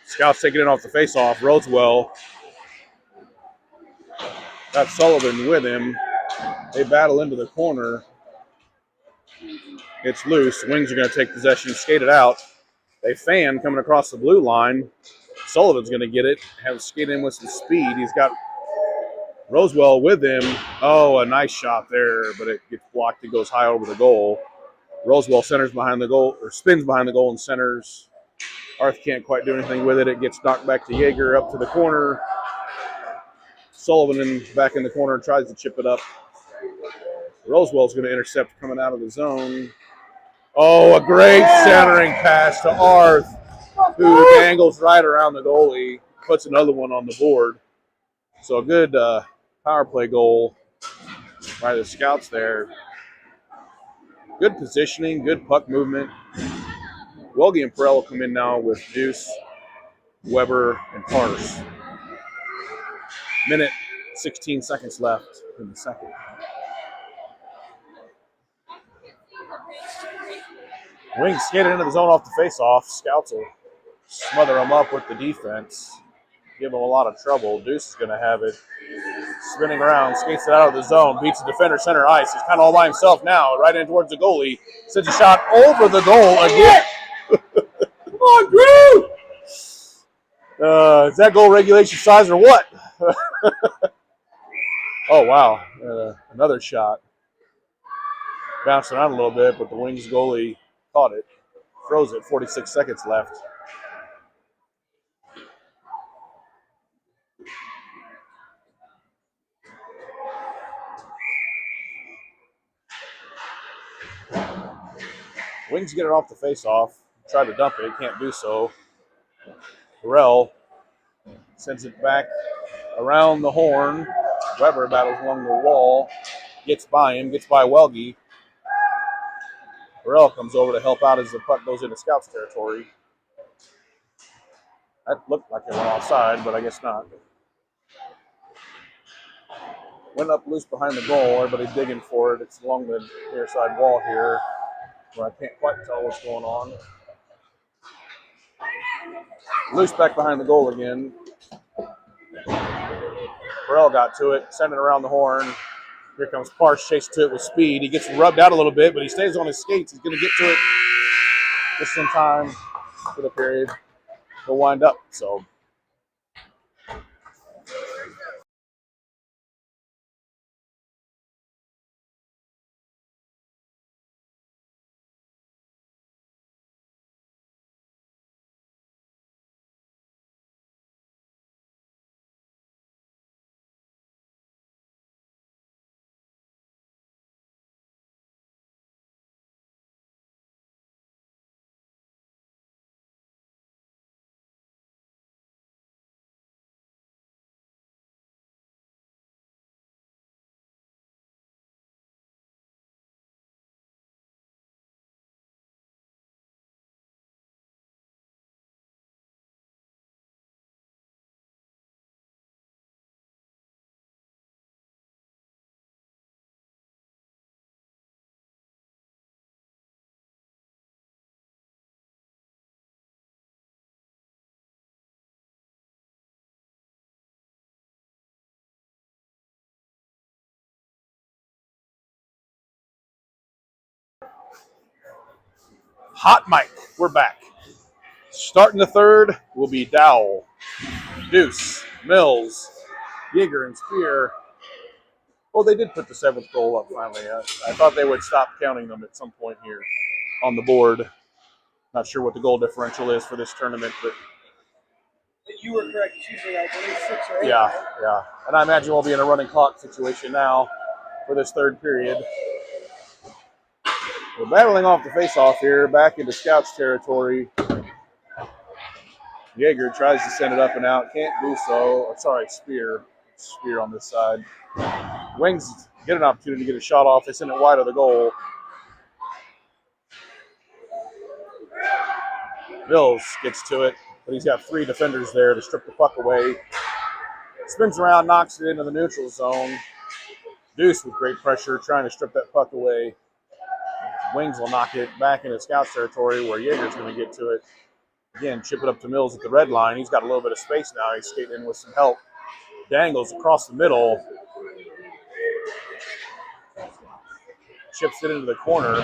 Scouts taking it off the faceoff. Rosewell got Sullivan with him. They battle into the corner. It's loose. Wings are going to take possession, skate it out. They fan coming across the blue line. Sullivan's going to get it, have skate in with some speed. He's got Rosewell with him. Oh, a nice shot there, but it gets blocked. It goes high over the goal. Rosewell centers behind the goal, or spins behind the goal and centers. Arth can't quite do anything with it. It gets knocked back to Jaeger up to the corner. Sullivan back in the corner tries to chip it up. Rosewell's going to intercept coming out of the zone. Oh, a great centering pass to Arth, who angles right around the goalie, puts another one on the board. So a good power play goal by the Scouts there. Good positioning, good puck movement. Welge and Perrell will come in now with Deuce, Weber, and Parse. Minute, 16 seconds left in the second. Wings skated into the zone off the face-off. Scouts will smother them up with the defense. Give them a lot of trouble. Deuce is going to have it. Spinning around, skates it out of the zone, beats the defender center ice. He's kind of all by himself now, right in towards the goalie. Sends a shot over the goal again. Come on, Drew! Is that goal regulation size or what? Oh, wow. Another shot. Bounced around a little bit, but the Wings goalie caught it. Froze it, 46 seconds left. Wings get it off the face-off. Try to dump it. Can't do so. Perrell Sends it back around the horn. Weber battles along the wall. Gets by him. Gets by Welge. Burrell comes over to help out as the puck goes into Scouts territory. That looked like it went offside, but I guess not. Went up loose behind the goal. Everybody digging for it. It's along the near side wall here, where I can't quite tell what's going on. Loose back behind the goal again. Burrell got to it, sent it around the horn. Here comes Parsh, chased to it with speed. He gets rubbed out a little bit, but he stays on his skates. He's going to get to it just in time for the period. He'll wind up, so. Hot mic, we're back. Starting the third will be Dowell, Deuce, Mills, Yeager, and Spear. Well, they did put the seventh goal up finally. I thought they would stop counting them at some point here on the board. Not sure what the goal differential is for this tournament, but You were correct. It's usually, I believe, 6 or 8. yeah. And I imagine we'll be in a running clock situation now for this third period. We're battling off the face-off here, back into Scouts territory. Yeager tries to send it up and out, can't do so. Sorry, Spear on this side. Wings get an opportunity to get a shot off. They send it wide of the goal. Mills gets to it, but he's got 3 defenders there to strip the puck away. Spins around, knocks it into the neutral zone. Deuce with great pressure, trying to strip that puck away. Wings will knock it back into Scouts territory where Yeager's going to get to it. Again, chip it up to Mills at the red line. He's got a little bit of space now. He's skating in with some help. Dangles across the middle. Chips it into the corner.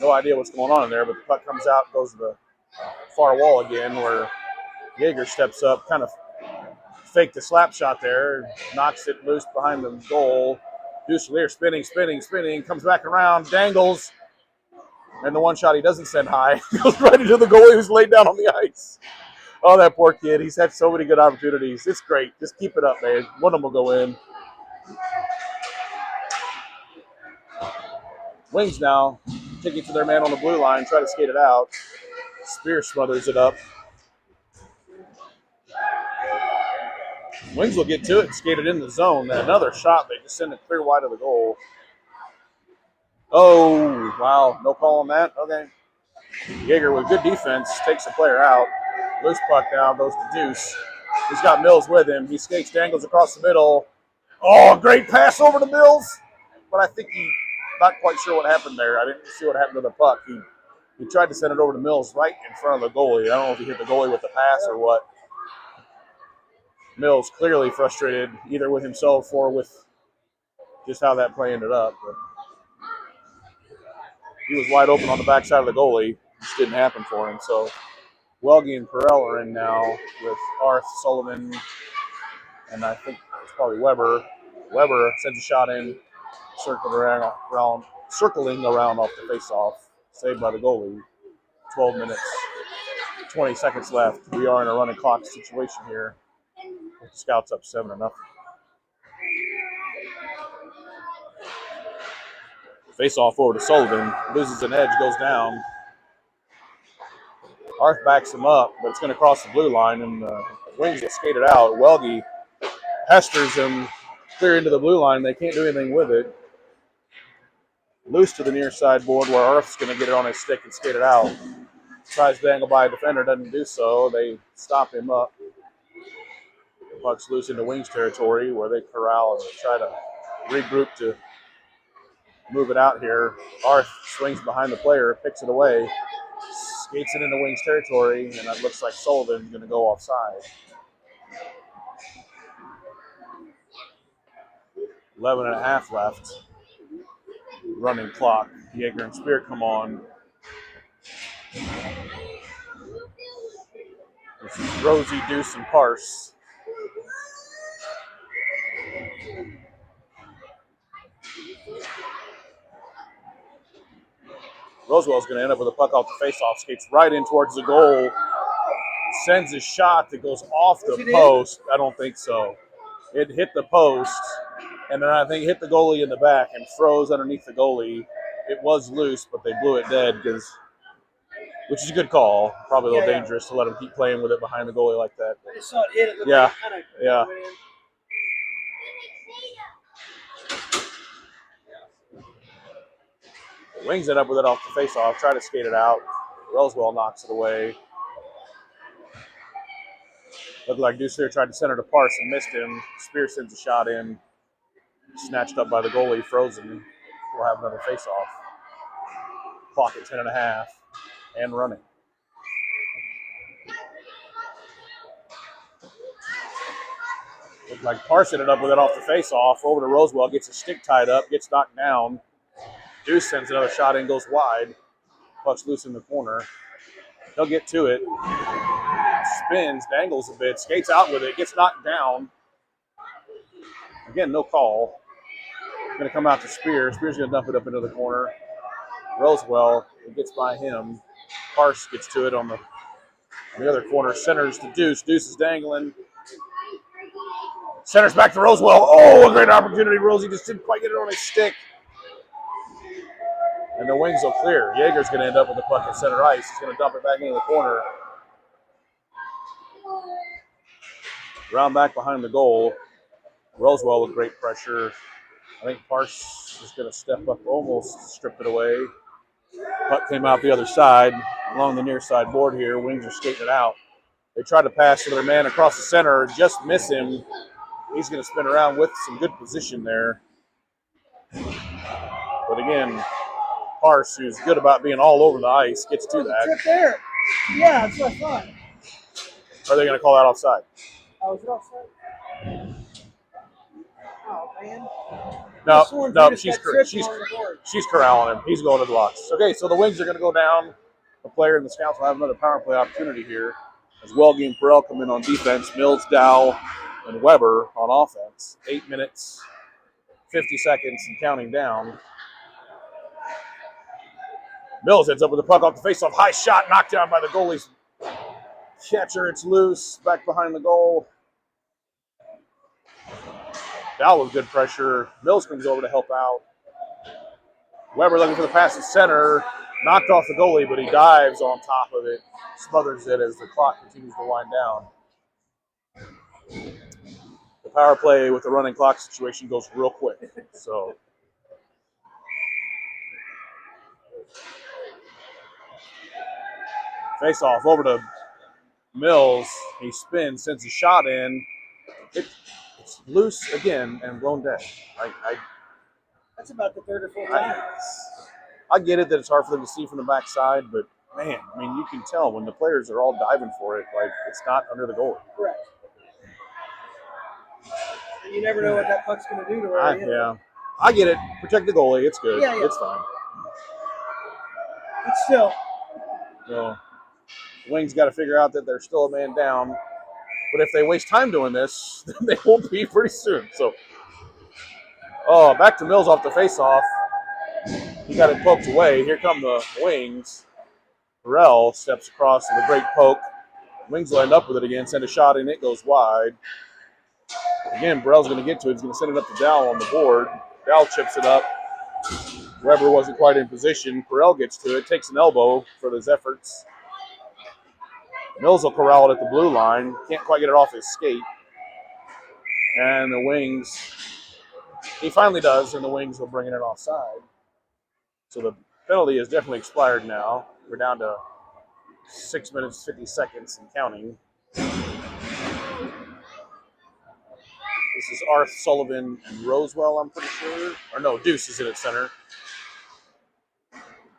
No idea what's going on in there, but the puck comes out, goes to the far wall again where Yeager steps up, kind of faked the slap shot there, knocks it loose behind the goal. Duselier spinning, comes back around, dangles, and the one shot he doesn't send high goes right into the goalie who's laid down on the ice. Oh, that poor kid. He's had so many good opportunities. It's great. Just keep it up, man. One of them will go in. Wings now take it to their man on the blue line, try to skate it out. Spear smothers it up. Wings will get to it and skate it in the zone. Another shot. They just send it clear wide of the goal. Oh, wow. No call on that? Okay. Yeager with good defense takes the player out. Loose puck now goes to Deuce. He's got Mills with him. He skates, dangles across the middle. Oh, great pass over to Mills. But I think not quite sure what happened there. I didn't see what happened to the puck. He tried to send it over to Mills right in front of the goalie. I don't know if he hit the goalie with the pass or what. Mills clearly frustrated either with himself or with just how that play ended up. But he was wide open on the backside of the goalie. It just didn't happen for him. So Welge and Perel are in now with Arth, Sullivan, and I think it's probably Weber. Weber sends a shot in, circling around off the face-off. Saved by the goalie. 12 minutes, 20 seconds left. We are in a running clock situation here. With the Scouts up 7-0. Face-off over to Sullivan. Loses an edge, goes down. Arth backs him up, but it's going to cross the blue line, and Wings get skated out. Welge pesters him clear into the blue line. They can't do anything with it. Loose to the near side board where Arth's going to get it on his stick and skate it out. Tries to angle by a defender, doesn't do so. They stop him up. The puck's loose into Wings territory where they corral and try to regroup to move it out here. Arth swings behind the player, picks it away, skates it into Wings territory, and that looks like Sullivan's going to go offside. 11.5 left. Running clock. Yeager and Spear come on. This is Rosie, Deuce, and Parse. Rosewell's going to end up with a puck off the faceoff. Skates right in towards the goal. Sends a shot that goes off the post. I don't think so. It hit the post, and then I think hit the goalie in the back and froze underneath the goalie. It was loose, but they blew it dead, which is a good call. Probably a little dangerous to let him keep playing with it behind the goalie like that. I just saw it hit. It looked Yeah, like it kind of went in. Wings it up with it off the faceoff. Try to skate it out. Rosewell knocks it away. Looked like Deuce here tried to center to Parse and missed him. Spear sends a shot in. Snatched up by the goalie, frozen. We'll have another faceoff. Clock at 10.5 and running. Looked like Parse ended up with it off the faceoff. Over to Rosewell, gets his stick tied up, gets knocked down. Deuce sends another shot in, goes wide. Puck's loose in the corner. He'll get to it. Spins, dangles a bit, skates out with it, gets knocked down. Again, no call. Going to come out to Spear. Spear's going to dump it up into the corner. Rosewell, it gets by him. Parse gets to it on the other corner. Centers to Deuce. Deuce is dangling. Centers back to Rosewell. Oh, a great opportunity. Rosie just didn't quite get it on his stick. And the Wings will clear. Yeager's going to end up with the puck at center ice. He's going to dump it back into the corner. Round back behind the goal. Rosewell with great pressure. I think Parse is going to step up, almost strip it away. Puck came out the other side, along the near side board here. Wings are skating it out. They try to pass to their man across the center, just miss him. He's going to spin around with some good position there. But again, Parse, who's good about being all over the ice, gets to that. Trip there. Yeah, that's what I thought. Are they going to call that offside? Oh, is it offside? Oh, man. No, she's corralling him. He's going to the box. Okay, so the Wings are going to go down. The player and the Scouts will have another power play opportunity here as Welge and Perel come in on defense. Mills, Dow, and Weber on offense. 8 minutes, 50 seconds, and counting down. Mills ends up with the puck off the faceoff. High shot, knocked down by the goalie's catcher. It's loose, back behind the goal. Dow with good pressure. Mills comes over to help out. Weber looking for the pass to center. Knocked off the goalie, but he dives on top of it. Smothers it as the clock continues to wind down. The power play with the running clock situation goes real quick. So face off over to Mills. He spins, sends a shot in. It's loose again and blown dead. That's about the third or fourth time. I get it that it's hard for them to see from the backside, but man, I mean, you can tell when the players are all diving for it, like it's not under the goal. Correct. And you never know what that puck's going to do to her. Yeah, I get it. Protect the goalie. It's good. Yeah. It's fine. But still. So, the Wings got to figure out that they're still a man down. But if they waste time doing this, then they won't be pretty soon. So, back to Mills off the faceoff. He got it poked away. Here come the Wings. Perel steps across with a great poke. Wings will end up with it again. Send a shot in. It goes wide. Again, Perel's going to get to it. He's going to send it up to Dow on the board. Dow chips it up. Weber wasn't quite in position. Perel gets to it. Takes an elbow for his efforts. Mills will corral it at the blue line. Can't quite get it off his skate. And the Wings, he finally does, and the Wings will bring it offside. So the penalty is definitely expired now. We're down to 6 minutes, 50 seconds and counting. This is Arth, Sullivan, and Rosewell, I'm pretty sure. Or no, Deuce is in at center.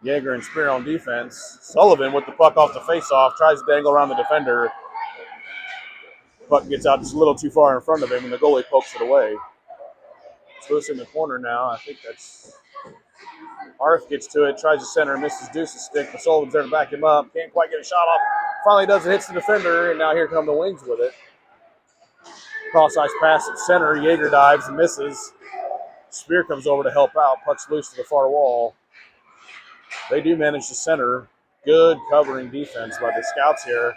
Yeager and Spear on defense. Sullivan with the puck off the faceoff, tries to dangle around the defender. Puck gets out just a little too far in front of him, and the goalie pokes it away. It's loose in the corner now. I think that's Arth gets to it, tries to center, misses Deuce's stick, but Sullivan's there to back him up. Can't quite get a shot off. Finally does it, hits the defender, and now here come the Wings with it. Cross-ice pass at center. Yeager dives and misses. Spear comes over to help out. Puck's loose to the far wall. They do manage to center. Good covering defense by the Scouts here.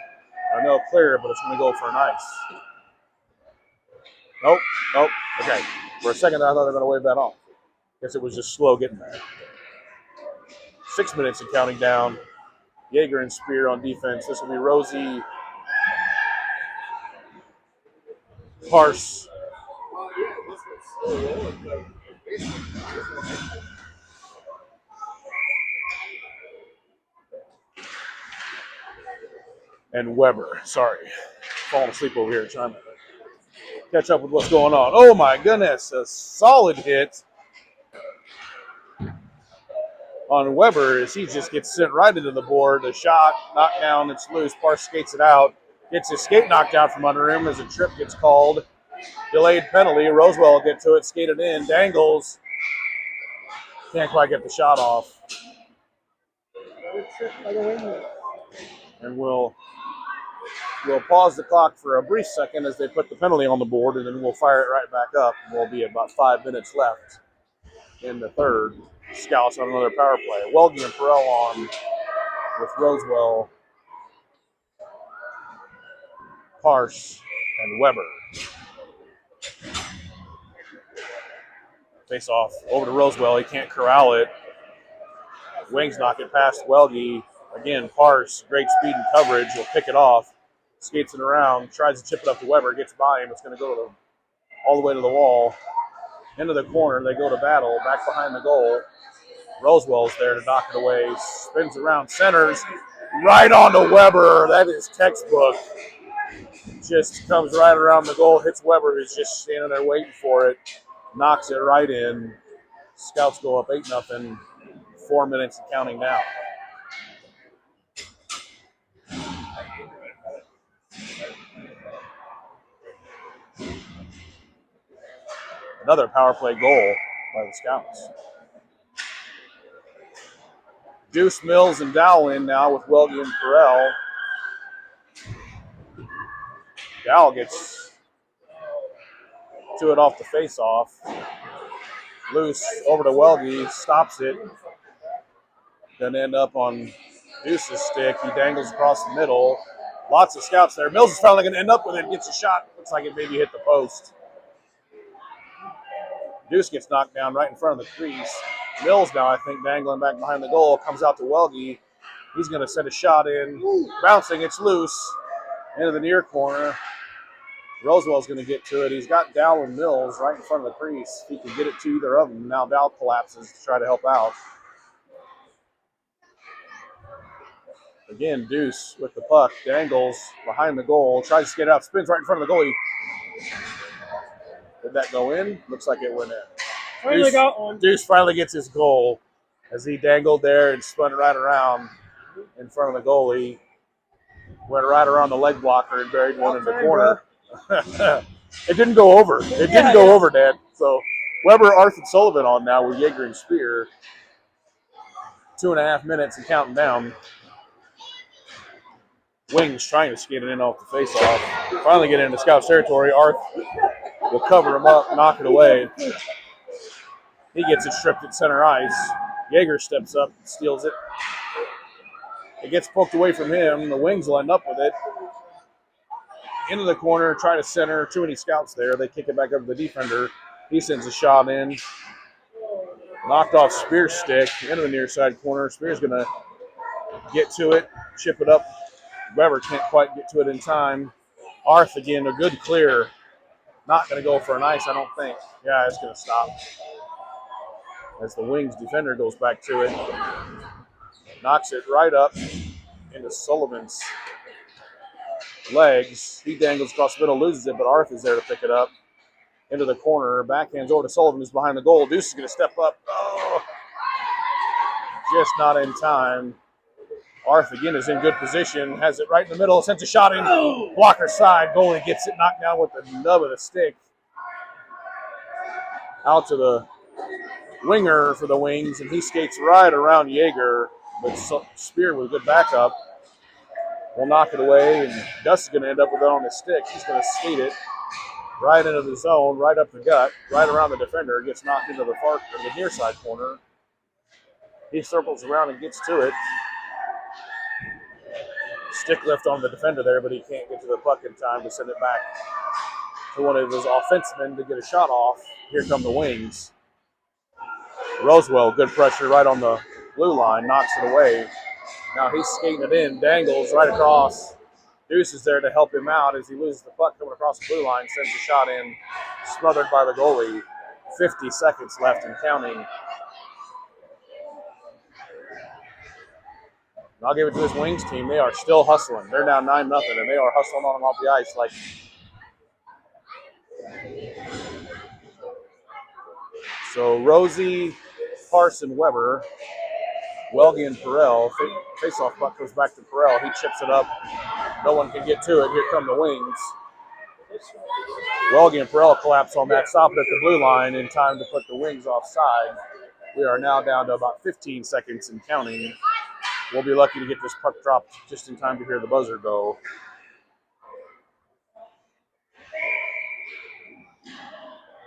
I know clear, but it's going to go for an ice. Nope. Okay. For a second, I thought they were going to wave that off. Guess it was just slow getting there. 6 minutes and counting down. Yeager and Spear on defense. This will be Rosie, Parse, and Weber. Sorry. Falling asleep over here trying to catch up with what's going on. Oh my goodness. A solid hit on Weber as he just gets sent right into the board. The shot, knocked down, it's loose. Parse skates it out. Gets his skate knocked out from under him as a trip gets called. Delayed penalty. Rosewell will get to it, skated in, dangles. Can't quite get the shot off. And we'll pause the clock for a brief second as they put the penalty on the board, and then we'll fire it right back up. We'll be about 5 minutes left in the third. Scouts on another power play. Welge and Perel on with Rosewell, Parse, and Weber. Face off over to Rosewell. He can't corral it. Wings knock it past Welge. Again, Parse, great speed and coverage. Will pick it off. Skates it around. Tries to chip it up to Weber. Gets by him. It's going to go all the way to the wall. Into the corner. They go to battle. Back behind the goal. Rosewell's there to knock it away. Spins around. Centers. Right onto Weber. That is textbook. Just comes right around the goal. Hits Weber, who's just standing there waiting for it. Knocks it right in. Scouts go up 8-0. 4 minutes and counting now. Another power play goal by the Scouts. Deuce, Mills, and Dowell in now with Welge and Perel. Dowell gets to it off the face-off. Loose over to Welge, stops it. Then end up on Deuce's stick. He dangles across the middle. Lots of Scouts there. Mills is finally going to end up with it. Gets a shot. Looks like it maybe hit the post. Deuce gets knocked down right in front of the crease. Mills now, I think, dangling back behind the goal. Comes out to Welge. He's going to send a shot in. Bouncing. It's loose. Into the near corner. Rosewell's going to get to it. He's got Dowell and Mills right in front of the crease. He can get it to either of them. Now Dowell collapses to try to help out. Again, Deuce with the puck. Dangles behind the goal. Tries to skate out. Spins right in front of the goalie. Did that go in? Looks like it went in. Finally got one. Deuce finally gets his goal as he dangled there and spun right around in front of the goalie. Went right around the leg blocker and buried one in the corner. It didn't go over. It didn't go over, Dad. So Weber, Arth, and Sullivan on now with Yeager and Spear. 2.5 minutes and counting down. Wings trying to skate it in off the faceoff. Finally get into Scout's territory. Arth will cover him up, knock it away. He gets it stripped at center ice. Yeager steps up and steals it. It gets poked away from him. The Wings will end up with it. Into the corner, try to center. Too many Scouts there. They kick it back up to the defender. He sends a shot in. Knocked off Spear's stick into the near side corner. Spear's going to get to it, chip it up Weber can't quite get to it in time. Arth again, a good clear. Not going to go for an ice, I don't think. Yeah, it's going to stop. As the Wings defender goes back to it. Knocks it right up into Sullivan's legs. He dangles across the middle, loses it, but Arth is there to pick it up. Into the corner. Backhands over to Sullivan, who's behind the goal. Deuce is going to step up. Oh, just not in time. Arth again is in good position. Has it right in the middle. Sends a shot in. Blocker side. Goalie gets it knocked down with the nub of the stick. Out to the winger for the Wings, and he skates right around Yeager. But Spear with good backup will knock it away, and Gus is going to end up with it on his stick. He's going to skate it right into the zone, right up the gut, right around the defender. Gets knocked into the far or the near side corner. He circles around and gets to it. Stick lift on the defender there, but he can't get to the puck in time to send it back to one of his offensemen to get a shot off. Here come the Wings. Rosewell, good pressure right on the blue line, knocks it away. Now he's skating it in, dangles right across. Deuce is there to help him out as he loses the puck coming across the blue line, sends a shot in, smothered by the goalie. 50 seconds left and counting. And I'll give it to this Wings team. They are still hustling. They're down 9-0, and they are hustling on and off the ice like. So Rosie, Parson, Weber, Welge, and Perel. Face-off puck goes back to Perel. He chips it up. No one can get to it. Here come the Wings. Welge and Perel collapse on that. Stop it at the blue line in time to put the Wings offside. We are now down to about 15 seconds and counting. We'll be lucky to get this puck dropped just in time to hear the buzzer go.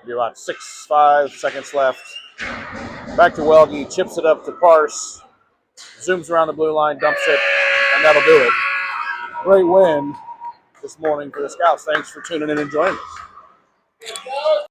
Be about 5 seconds left. Back to Welge, chips it up to Parse, zooms around the blue line, dumps it, and that'll do it. Great win this morning for the Scouts. Thanks for tuning in and joining us.